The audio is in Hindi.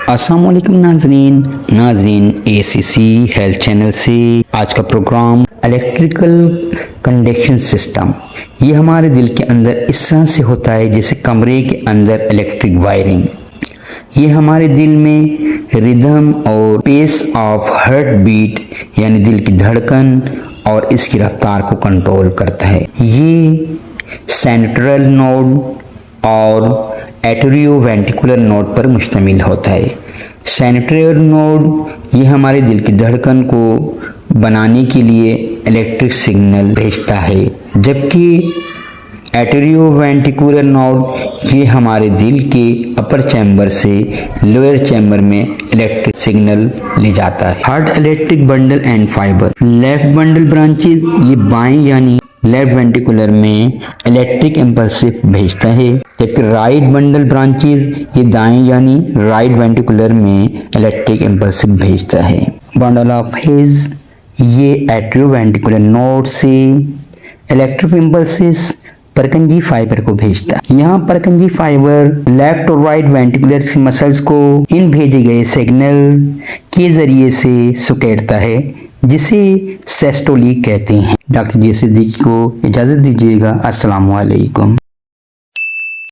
अस्सलामुअलैकुम नाजरीन ACC हेल्थ चैनल से आज का प्रोग्राम इलेक्ट्रिकल कंडक्शन सिस्टम। ये हमारे दिल के अंदर इस तरह से होता है जैसे कमरे के अंदर इलेक्ट्रिक वायरिंग। ये हमारे दिल में रिदम और पेस ऑफ हार्ट बीट यानी दिल की धड़कन और इसकी रफ्तार को कंट्रोल करता है। ये सेंट्रल नोड और एट्रियोवेंट्रिकुलर नोड पर मुश्तमिल होता है। सेंट्रल नोड ये हमारे दिल की धड़कन को बनाने के लिए इलेक्ट्रिक सिग्नल भेजता है, जबकि एट्रियोवेंट्रिकुलर नोड ये हमारे दिल के अपर चैम्बर से लोअर चैम्बर में इलेक्ट्रिक सिग्नल ले जाता है। Heart electric bundle and fibre left bundle branches ये बाएं यानी लेफ्ट वेंट्रिकुलर में इलेक्ट्रिक इम्पल्सिव भेजता है, जबकि राइट बंडल ब्रांचेस ये दाएं यानी राइट वेंट्रिकुलर में इलेक्ट्रिक इम्पल्सिव भेजता है। बंडल ऑफ हेज ये एट्रियोवेंट्रिकुलर नोड से इलेक्ट्रिक इम्पल्सिस परकंजी फाइबर को भेजता है। यहाँ परकंजी फाइबर लेफ्ट और राइट वेंट्रिकुलर मसल्स को इन भेजे गए सिग्नल के जरिए से सुकेड़ता है, जिसे सिस्टोली कहते हैं। डॉक्टर जे सिद्दीकी को इजाज़त दीजिएगा। अस्सलामु अलैकुम।